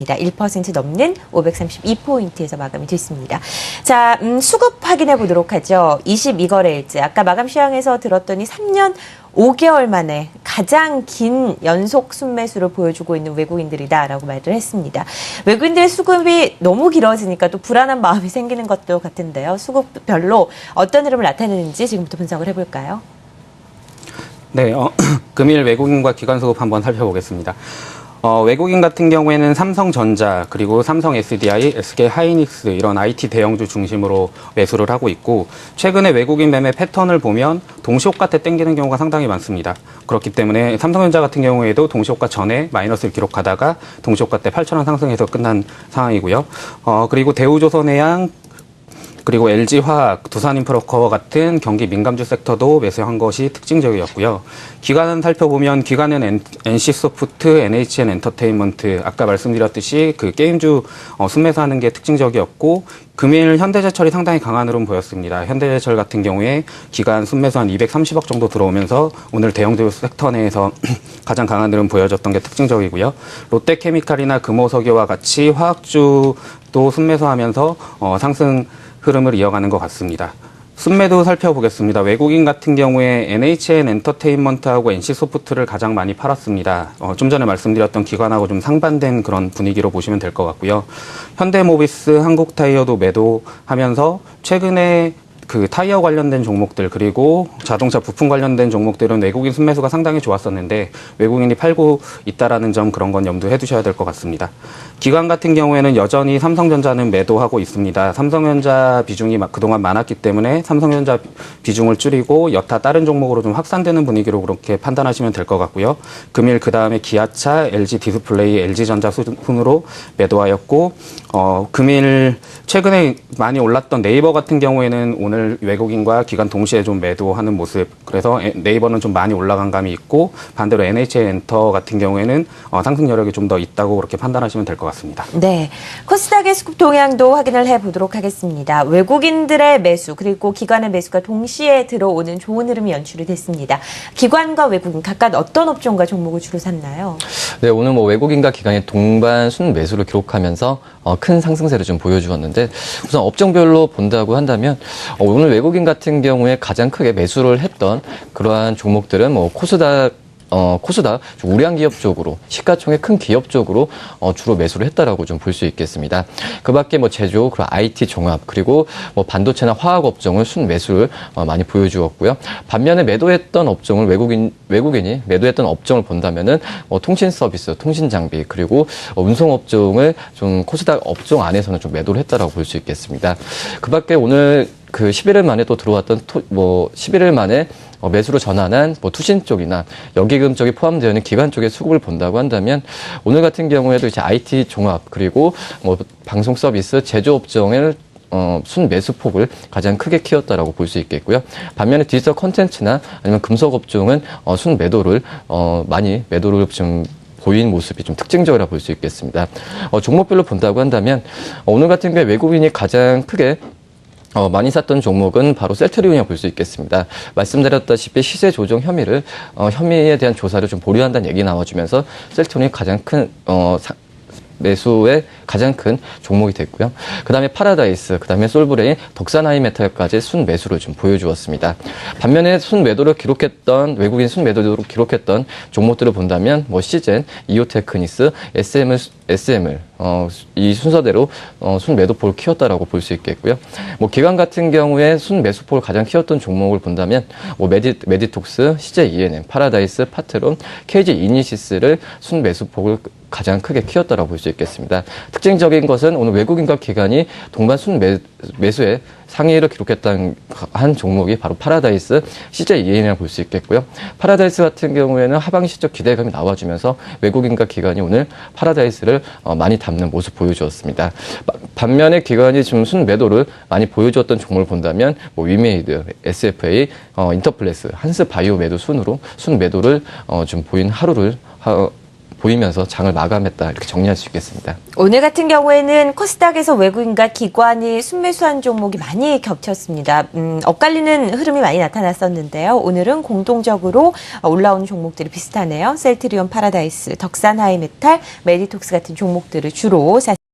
1% 넘는 532포인트에서 마감이 됐습니다. 자, 수급 확인해 보도록 하죠. 22거래일째. 아까 마감 시황에서 들었더니 3년 5개월 만에 가장 긴 연속 순매수를 보여주고 있는 외국인들이다라고 말을 했습니다. 외국인들의 수급이 너무 길어지니까 또 불안한 마음이 생기는 것도 같은데요. 수급별로 어떤 흐름을 나타내는지 지금부터 분석을 해볼까요? 네, 금일 외국인과 기관 수급 한번 살펴보겠습니다. 외국인 같은 경우에는 삼성전자, 그리고 삼성 SDI, SK 하이닉스 이런 IT 대형주 중심으로 매수를 하고 있고, 최근에 외국인 매매 패턴을 보면 동시호가 때 땡기는 경우가 상당히 많습니다. 그렇기 때문에 삼성전자 같은 경우에도 동시호가 전에 마이너스를 기록하다가 동시호가 때 8,000원 상승해서 끝난 상황이고요. 그리고 대우조선해양, 그리고 LG화학, 두산인프라코어 같은 경기 민감주 섹터도 매수한 것이 특징적이었고요. 기관은 살펴보면 기관은 NC소프트, NHN엔터테인먼트, 아까 말씀드렸듯이 그 게임주 순매수하는 게 특징적이었고, 금일 현대제철이 상당히 강한 흐름 보였습니다. 현대제철 같은 경우에 기관 순매수 한 230억 정도 들어오면서 오늘 대형주 섹터 내에서 가장 강한 흐름 보여줬던 게 특징적이고요. 롯데케미칼이나 금호석유와 같이 화학주도 순매수하면서 상승 흐름을 이어가는 것 같습니다. 순매도 살펴보겠습니다. 외국인 같은 경우에 NHN엔터테인먼트하고 NC소프트를 가장 많이 팔았습니다. 좀 전에 말씀드렸던 기관하고 좀 상반된 그런 분위기로 보시면 될 것 같고요. 현대모비스, 한국타이어도 매도하면서 최근에 그 타이어 관련된 종목들, 그리고 자동차 부품 관련된 종목들은 외국인 순매수가 상당히 좋았었는데 외국인이 팔고 있다라는 점, 그런 건 염두해 두셔야 될 것 같습니다. 기관 같은 경우에는 여전히 삼성전자는 매도하고 있습니다. 삼성전자 비중이 그동안 많았기 때문에 삼성전자 비중을 줄이고 여타 다른 종목으로 좀 확산되는 분위기로 그렇게 판단하시면 될 것 같고요. 금일 그 다음에 기아차, LG디스플레이, LG전자 순으로 매도하였고, 금일 최근에 많이 올랐던 네이버 같은 경우에는 오늘 외국인과 기관 동시에 좀 매도하는 모습, 그래서 네이버는 좀 많이 올라간 감이 있고, 반대로 NH엔터 같은 경우에는 상승 여력이 좀 더 있다고 그렇게 판단하시면 될 것 같습니다. 네, 코스닥의 수급 동향도 확인을 해보도록 하겠습니다. 외국인들의 매수 그리고 기관의 매수가 동시에 들어오는 좋은 흐름이 연출이 됐습니다. 기관과 외국인 각각 어떤 업종과 종목을 주로 샀나요? 네, 오늘 외국인과 기관의 동반 순매수를 기록하면서 큰 상승세를 좀 보여주었는데, 우선 업종별로 본다고 한다면 오늘 외국인 같은 경우에 가장 크게 매수를 했던 그러한 종목들은 코스닥 우량 기업 쪽으로, 시가총액 큰 기업 쪽으로 주로 매수를 했다라고 좀 볼 수 있겠습니다. 그 밖에 제조, 그리고 IT 종합, 그리고 반도체나 화학 업종을 순매수를 많이 보여주었고요. 반면에 매도했던 업종을 외국인이 매도했던 업종을 본다면은 통신 서비스, 통신 장비, 그리고 운송 업종을 좀 코스닥 업종 안에서는 좀 매도를 했다라고 볼 수 있겠습니다. 그 밖에 오늘 그 11일 만에 또 들어왔던 11일 만에 매수로 전환한 투신 쪽이나 연기금 쪽이 포함되어 있는 기관 쪽의 수급을 본다고 한다면, 오늘 같은 경우에도 이제 IT 종합, 그리고 방송 서비스, 제조업종을 순매수폭을 가장 크게 키웠다라고 볼 수 있겠고요. 반면에 디지털 콘텐츠나 아니면 금속업종은 순매도를 많이 매도를 좀 보인 모습이 좀 특징적이라 볼 수 있겠습니다. 종목별로 본다고 한다면 오늘 같은 경우에 외국인이 가장 크게 많이 샀던 종목은 바로 셀트리온이라고 볼 수 있겠습니다. 말씀드렸다시피 시세 조정 혐의에 대한 조사를 좀 보류한다는 얘기 나와주면서 셀트리온이 가장 큰 매수의 가장 큰 종목이 됐고요. 그 다음에 파라다이스, 그 다음에 솔브레인, 덕산하이메탈까지 순매수를 좀 보여주었습니다. 반면에 외국인 순매도를 기록했던 종목들을 본다면 시젠, 이오테크니스, SM을 이 순서대로 순매도폭을 키웠다라고 볼 수 있겠고요. 기관 같은 경우에 순매수폭을 가장 키웠던 종목을 본다면 메디톡스, CJ 파라다이스, 파트론, KG 이니시스를 순매수폭을 가장 크게 키웠다라고 볼 수 있겠습니다. 특징적인 것은 오늘 외국인과 기관이 동반 순매수에 상위를 기록했던 한 종목이 바로 파라다이스, CJEN이라고 볼 수 있겠고요. 파라다이스 같은 경우에는 하반기 실적 기대감이 나와주면서 외국인과 기관이 오늘 파라다이스를 많이 담는 모습 보여주었습니다. 반면에 기관이 좀 순매도를 많이 보여주었던 종목을 본다면 위메이드, SFA, 인터플레스, 한스바이오 매도 순으로 순매도를 좀 보인 하루를 보이면서 장을 마감했다 이렇게 정리할 수 있겠습니다. 오늘 같은 경우에는 코스닥에서 외국인과 기관이 순매수한 종목이 많이 겹쳤습니다. 엇갈리는 흐름이 많이 나타났었는데요. 오늘은 공동적으로 올라오는 종목들이 비슷하네요. 셀트리온, 파라다이스, 덕산 하이메탈, 메디톡스 같은 종목들을 주로 샀습니다.